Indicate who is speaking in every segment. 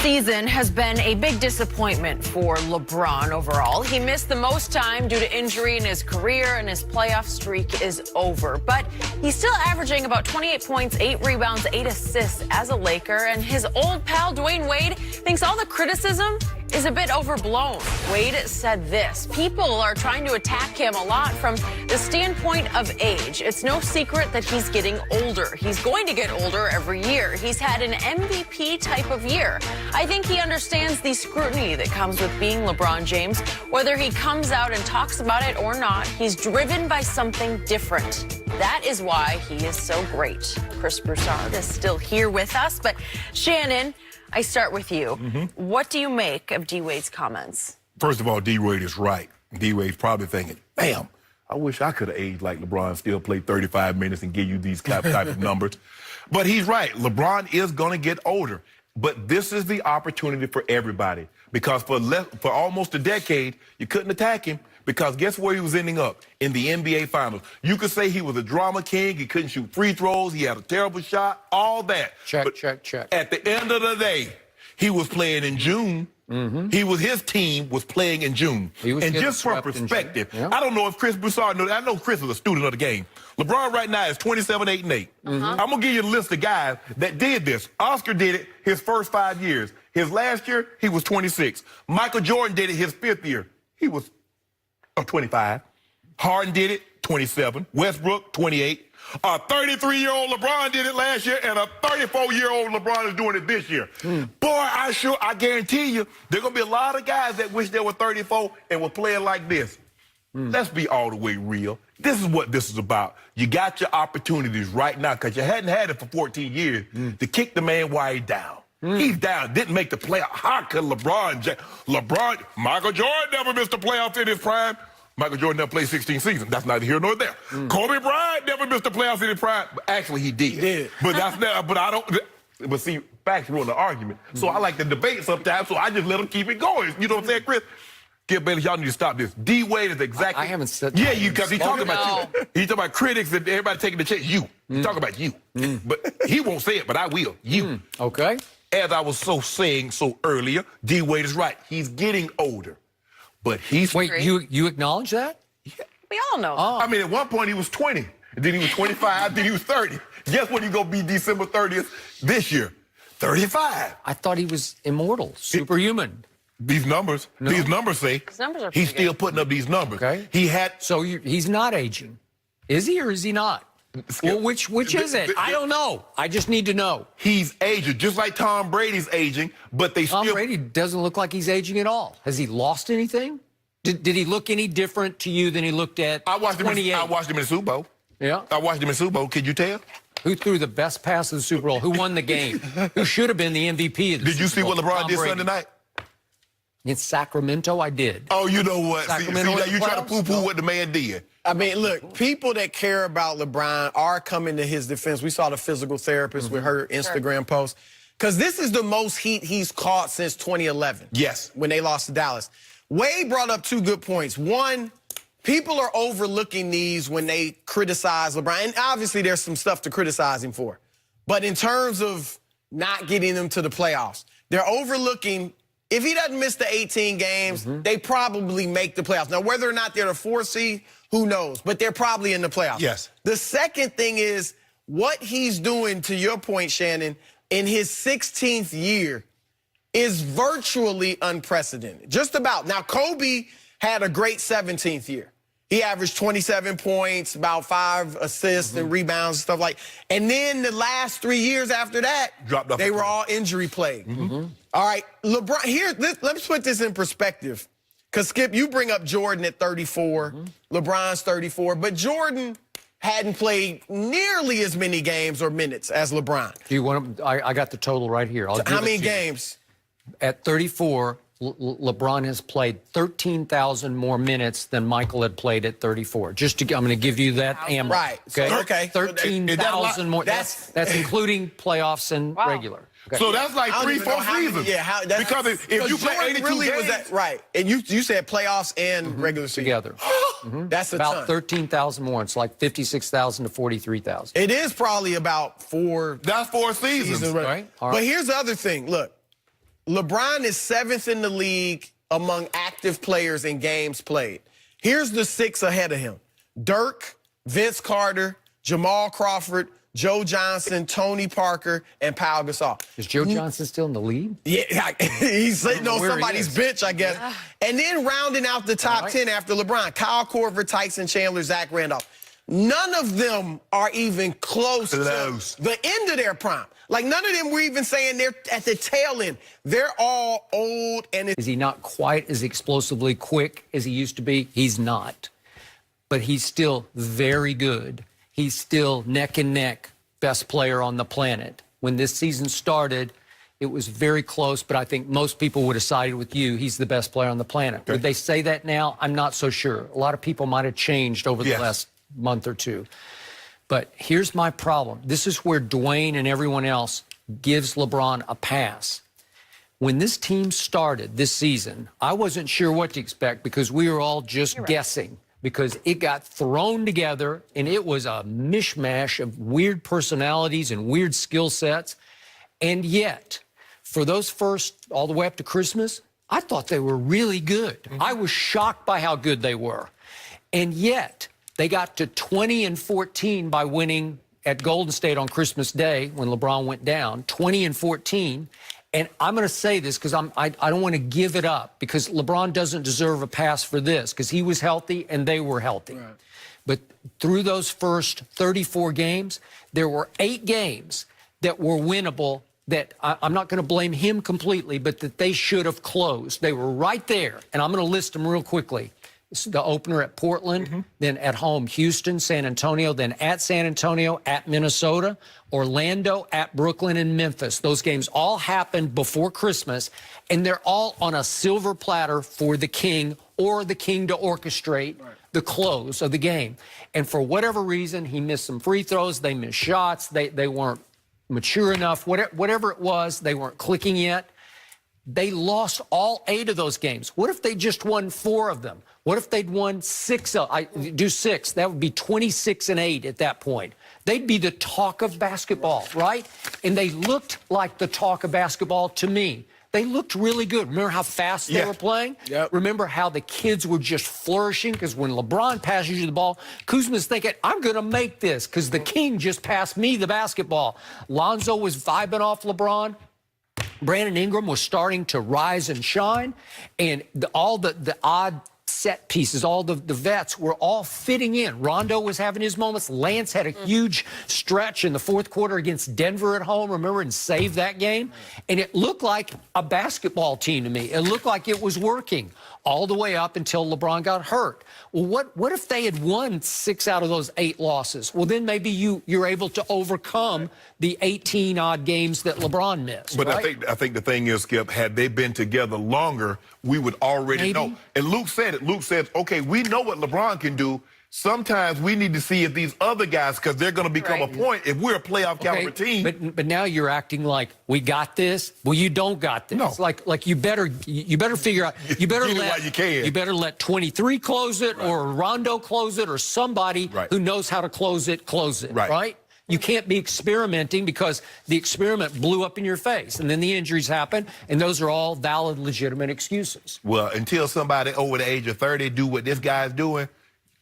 Speaker 1: season has been a big disappointment for LeBron overall. He missed the most time due to injury in his career, and his playoff streak is over. But he's still averaging about 28 points, 8 rebounds, 8 assists as a Laker. And his old pal, Dwayne Wade, thinks all the criticism is a bit overblown. Wade said this: people are trying to attack him a lot from the standpoint of age. It's no secret that he's getting older. He's going to get older every year. He's had an MVP type of year. I think he understands the scrutiny that comes with being LeBron James. Whether he comes out and talks about it or not, he's driven by something different. That is why he is so great. Chris Broussard is still here with us, but Shannon, I start with you. What do you make of D-Wade's comments?
Speaker 2: First of all, D-Wade is right. D-Wade's probably thinking, bam, I wish I could have aged like LeBron, still played 35 minutes and give you these type of numbers. But he's right. LeBron is going to get older. But this is the opportunity for everybody. Because for almost a decade, you couldn't attack him. Because guess where he was ending up? In the NBA Finals. You could say he was a drama king. He couldn't shoot free throws. He had a terrible shot. All that.
Speaker 3: Check.
Speaker 2: At the end of the day, he was playing in June. His team was playing in June. And just for perspective, I don't know if Chris Broussard knows. I know Chris is a student of the game. LeBron right now is 27, 8, and 8. I'm going to give you a list of guys that did this. Oscar did it his first 5 years. His last year, he was 26. Michael Jordan did it his 5th year. He was 25. Harden did it, 27. Westbrook, 28. A 33-year-old LeBron did it last year, and a 34-year-old LeBron is doing it this year. Boy, I guarantee you, there are going to be a lot of guys that wish they were 34 and were playing like this. Let's be all the way real. This is what this is about. You got your opportunities right now because you hadn't had it for 14 years to kick the man while he's down. He's down, didn't make the playoff. How could Michael Jordan never missed a playoff in his prime. Michael Jordan never played 16 seasons. That's neither here nor there. Kobe Bryant never missed a playoff in his prime. Actually, he did. He did. But that's not, but I don't. But see, facts ruin the argument. So I like to debate sometimes, so I just let them keep it going. You know what I'm saying, Chris? Gil Bailey, y'all need to stop this. D-Wade is exactly.
Speaker 3: I haven't said
Speaker 2: that. Yeah, because he's talking about you. He's talking about critics and everybody taking the chance. You. He's talking about you. But he won't say it, but I will. You.
Speaker 3: Okay.
Speaker 2: As I was saying earlier, D-Wade is right. He's getting older. But he's...
Speaker 3: Wait, you acknowledge that?
Speaker 2: Yeah.
Speaker 1: We all know.
Speaker 2: I mean, at one point he was 20. And then he was 25. Then he was 30. Guess what he's going to be December 30th this year? 35.
Speaker 3: I thought he was immortal, superhuman.
Speaker 2: These numbers say
Speaker 1: His numbers are
Speaker 2: he's still putting up these numbers.
Speaker 3: Okay.
Speaker 2: So
Speaker 3: he's not aging. Is he or is he not? Well, which is it? I don't know. I just need to know.
Speaker 2: He's aging, just like Tom Brady's aging, but Tom
Speaker 3: Brady doesn't look like he's aging at all. Has he lost anything? Did he look any different to you than he looked at 28?
Speaker 2: I watched him in the Super Bowl.
Speaker 3: Yeah.
Speaker 2: I watched him in the Super Bowl. Could you tell?
Speaker 3: Who threw the best pass of the Super Bowl? Who won the game? Who should have been the MVP of the
Speaker 2: Did you see what LeBron did Sunday night?
Speaker 3: In Sacramento, I did.
Speaker 2: Oh, you know what? See, you try to poo-poo what the man did.
Speaker 4: I mean, look, people that care about LeBron are coming to his defense. We saw the physical therapist with her Instagram post. Because this is the most heat he's caught since 2011.
Speaker 2: Yes.
Speaker 4: When they lost to Dallas. Wade brought up 2 good points. One, people are overlooking these when they criticize LeBron. And obviously there's some stuff to criticize him for. But in terms of not getting them to the playoffs, they're overlooking... If he doesn't miss the 18 games, they probably make the playoffs. Now, whether or not they're the 4th seed, who knows? But they're probably in the playoffs.
Speaker 2: Yes.
Speaker 4: The second thing is what he's doing, to your point, Shannon, in his 16th year is virtually unprecedented. Just about. Now, Kobe had a great 17th year. He averaged 27 points, about 5 assists and rebounds and stuff like that. And then the last 3 years after that, they were all injury plagued. All right, LeBron, let's put this in perspective. Because, Skip, you bring up Jordan at 34. LeBron's 34. But Jordan hadn't played nearly as many games or minutes as LeBron.
Speaker 3: Do you want? I got the total right here.
Speaker 4: How many games?
Speaker 3: At 34, LeBron has played 13,000 more minutes than Michael had played at 34. I'm going to give you that ammo.
Speaker 4: Right.
Speaker 3: Okay. 13,000 more. That's including playoffs and regular.
Speaker 2: Okay. So that's like 3-4 seasons.
Speaker 4: Yeah.
Speaker 2: Because if you play 82 games.
Speaker 4: Was that, right. And you said playoffs and regular season.
Speaker 3: Together.
Speaker 4: That's
Speaker 3: about 13,000 more. It's like 56,000 to 43,000.
Speaker 4: It is probably about 4.
Speaker 2: That's 4 seasons.
Speaker 4: Right.
Speaker 3: All right.
Speaker 4: But here's the other thing. Look. LeBron is 7th in the league among active players in games played. Here's the 6 ahead of him: Dirk, Vince Carter, Jamal Crawford, Joe Johnson, Tony Parker, and Pau Gasol.
Speaker 3: Is Joe Johnson still in the lead?
Speaker 4: Yeah, he's sitting on somebody's bench, I guess.
Speaker 1: Yeah.
Speaker 4: And then rounding out the top 10 after LeBron: Kyle Korver, Tyson Chandler, Zach Randolph. None of them are even close to the end of their prime. Like, none of them were even saying they're at the tail end. They're all old. And
Speaker 3: Is he not quite as explosively quick as he used to be? He's not. But he's still very good. He's still neck and neck best player on the planet. When this season started, it was very close, but I think most people would have sided with you. He's the best player on the planet.
Speaker 2: Okay.
Speaker 3: Would they say that now? I'm not so sure. A lot of people might have changed over the last month or two. But here's my problem. This is where Dwayne and everyone else gives LeBron a pass. When this team started this season, I wasn't sure what to expect because we were all just guessing, because it got thrown together and it was a mishmash of weird personalities and weird skill sets. And yet, for those first, all the way up to Christmas, I thought they were really good. I was shocked by how good they were. And yet, they got to 20-14 by winning at Golden State on Christmas Day when LeBron went down, 20-14. And I'm going to say this because I don't want to give it up, because LeBron doesn't deserve a pass for this because he was healthy and they were healthy. Right. But through those first 34 games, there were 8 games that were winnable that I'm not going to blame him completely, but that they should have closed. They were right there. And I'm going to list them real quickly. The opener at Portland, then at home, Houston, San Antonio, then at San Antonio, at Minnesota, Orlando, at Brooklyn, and Memphis. Those games all happened before Christmas, and they're all on a silver platter for the king or the king to orchestrate the close of the game. And for whatever reason, he missed some free throws, they missed shots, they weren't mature enough, whatever it was, they weren't clicking yet. They lost all 8 of those games. What if they just won 4 of them? What if they'd won 6? Do 6. That would be 26-8 at that point. They'd be the talk of basketball, right? And they looked like the talk of basketball to me. They looked really good. Remember how fast they were playing?
Speaker 4: Yep.
Speaker 3: Remember how the kids were just flourishing? Because when LeBron passes you the ball, Kuzma's thinking, I'm going to make this because the king just passed me the basketball. Lonzo was vibing off LeBron. Brandon Ingram was starting to rise and shine. And all the odd set pieces, all the vets were all fitting in. Rondo was having his moments. Lance had a huge stretch in the fourth quarter against Denver at home, remember, and saved that game. And it looked like a basketball team to me. It looked like it was working all the way up until LeBron got hurt. Well, what if they had won 6 out of those 8 losses? Well, then maybe you're able to overcome the 18-odd games that LeBron missed.
Speaker 2: But
Speaker 3: right?
Speaker 2: I think the thing is, Skip, had they been together longer, we would already know. And Luke said it. Luke said, okay, we know what LeBron can do. Sometimes we need to see if these other guys, because they're going to become a point if we're a playoff caliber team.
Speaker 3: But now you're acting like we got this. Well, you don't got this.
Speaker 2: No.
Speaker 3: Like you better figure out. You better
Speaker 2: you
Speaker 3: better let 23 close it, or Rondo close it, or somebody who knows how to close it. Right? You can't be experimenting because the experiment blew up in your face, and then the injuries happen, and those are all valid, legitimate excuses.
Speaker 2: Well, until somebody over the age of 30 do what this guy's doing,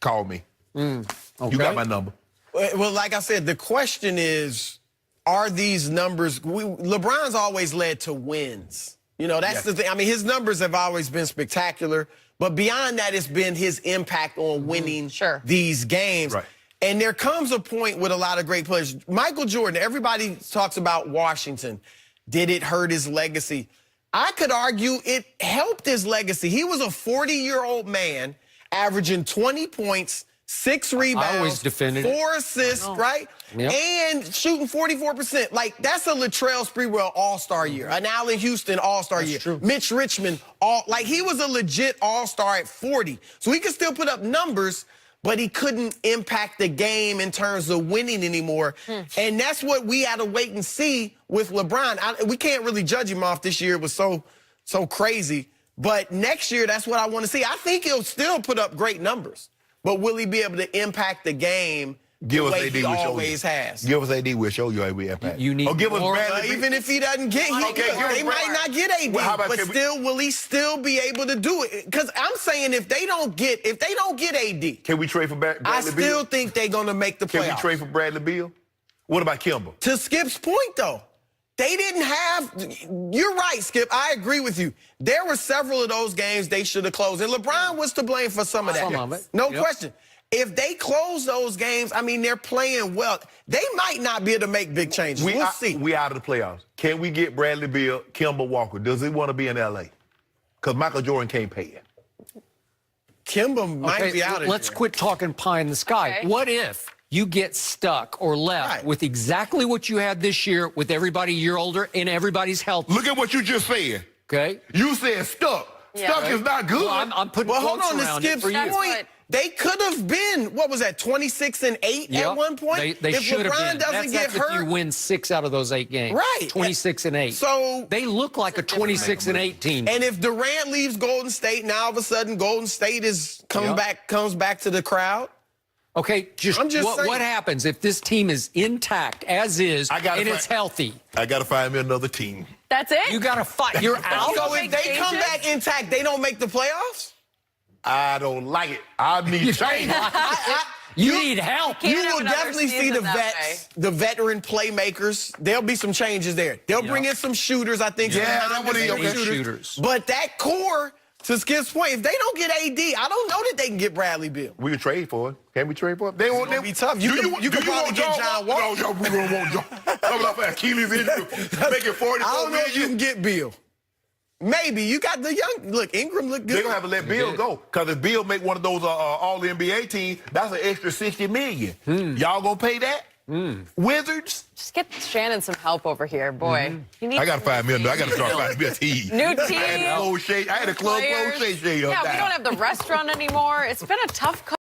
Speaker 2: call me.
Speaker 3: Okay.
Speaker 2: You got my number.
Speaker 4: Well, like I said, the question is, are these numbers... LeBron's always led to wins. You know, that's the thing. I mean, his numbers have always been spectacular, but beyond that, it's been his impact on winning these games.
Speaker 2: Right.
Speaker 4: And there comes a point with a lot of great players. Michael Jordan, everybody talks about Washington. Did it hurt his legacy? I could argue it helped his legacy. He was a 40-year-old man averaging 20 points, 6 rebounds, 4 assists, right?
Speaker 3: Yep.
Speaker 4: And shooting 44%. Like, that's a Latrell Sprewell all-star year. An Allen Houston all-star year.
Speaker 3: True.
Speaker 4: Mitch Richmond, like, he was a legit all-star at 40. So he could still put up numbers, but he couldn't impact the game in terms of winning anymore. And that's what we had to wait and see with LeBron. We can't really judge him off this year. It was so crazy. But next year, that's what I want to see. I think he'll still put up great numbers. But will he be able to impact the game
Speaker 2: Give
Speaker 4: the
Speaker 2: us
Speaker 4: way
Speaker 2: AD,
Speaker 4: he
Speaker 2: we'll show you.
Speaker 4: always has.
Speaker 2: Give us AD, we'll show you how we impact.
Speaker 3: You need
Speaker 2: or give us
Speaker 3: more-
Speaker 2: Bradley.
Speaker 4: Even if he doesn't get, they might not get AD.
Speaker 2: Well, how about
Speaker 4: but still, will he still be able to do it? Because I'm saying if they don't get AD,
Speaker 2: Can we trade for Bradley
Speaker 4: I
Speaker 2: Beal?
Speaker 4: still think they're gonna make the playoffs.
Speaker 2: Can we trade for Bradley Beal? What about Kimba?
Speaker 4: To Skip's point, though, they didn't have. You're right, Skip. I agree with you. There were several of those games they should have closed, and LeBron was to blame for some of that.
Speaker 3: Some of it.
Speaker 4: No
Speaker 3: Yep.
Speaker 4: question. If they close those games, I mean, they're playing well. They might not be able to make big changes. We'll see.
Speaker 2: We out of the playoffs. Can we get Bradley Beal, Kimba Walker? Does he want to be in L.A.? Because Michael Jordan can't pay it.
Speaker 4: Kimba might be out of
Speaker 3: Let's
Speaker 4: here.
Speaker 3: quit talking pie in the sky.
Speaker 1: Okay.
Speaker 3: What if you get stuck or left
Speaker 4: Right.
Speaker 3: with exactly what you had this year with everybody a year older and everybody's healthy?
Speaker 2: Look at what you just said.
Speaker 3: Okay?
Speaker 2: You said stuck.
Speaker 1: Yeah.
Speaker 2: Stuck is not good.
Speaker 3: Well, I'm putting
Speaker 4: Well, hold
Speaker 3: quotes
Speaker 4: on. To
Speaker 3: around it
Speaker 4: Skip's
Speaker 3: for you.
Speaker 4: point, they could have been, what was that, 26-8
Speaker 3: Yep.
Speaker 4: at one point?
Speaker 3: They
Speaker 4: if
Speaker 3: should have
Speaker 4: LeBron
Speaker 3: been.
Speaker 4: doesn't get
Speaker 3: That's
Speaker 4: hurt,
Speaker 3: if you win 6 out of those 8 games.
Speaker 4: Right.
Speaker 3: 26-8.
Speaker 4: So
Speaker 3: they look like a 26-8 team.
Speaker 4: and if Durant leaves Golden State, now all of a sudden Golden State comes back to the crowd.
Speaker 3: Okay,
Speaker 4: I'm just saying.
Speaker 3: what happens if this team is intact as is and it's healthy?
Speaker 2: I got to find me another team.
Speaker 1: That's it?
Speaker 3: You got to fight. You're out.
Speaker 4: So
Speaker 1: make
Speaker 4: if they come
Speaker 1: changes?
Speaker 4: back intact, they don't make the playoffs?
Speaker 2: I don't like it. I need change.
Speaker 3: You need help.
Speaker 1: Can't
Speaker 4: You
Speaker 1: have
Speaker 4: will
Speaker 1: another
Speaker 4: definitely see the
Speaker 1: season that
Speaker 4: vets, the veteran playmakers. There'll be some changes there. They'll bring in some shooters, I think.
Speaker 2: Yeah,
Speaker 4: some
Speaker 2: that would be
Speaker 4: high-end
Speaker 2: okay.
Speaker 3: Shooters.
Speaker 4: But that core, to Skip's point, if they don't get AD, I don't know that they can get Bradley Beal.
Speaker 2: We can trade for it. Can we trade for it? They won't.
Speaker 4: gonna be tough. You can probably get John Wall.
Speaker 2: No, we don't want John. Coming off an Achilles injury, making 44
Speaker 4: I don't know if you
Speaker 2: million.
Speaker 4: can get Beal. Maybe. You got the young. Look, Ingram look good.
Speaker 2: They're going to have to let Bill go. Because if Bill make one of those all-NBA teams, that's an extra $60 million. Y'all going to pay that? Wizards?
Speaker 1: Just get Shannon some help over here, boy. He needs
Speaker 2: I got to
Speaker 1: some
Speaker 2: find me I got to start
Speaker 1: team.
Speaker 2: finding me a team.
Speaker 1: New
Speaker 2: I had
Speaker 1: team.
Speaker 2: a club close shade
Speaker 1: Players.
Speaker 2: shade.
Speaker 1: Yeah, we don't have the restaurant anymore. It's been a tough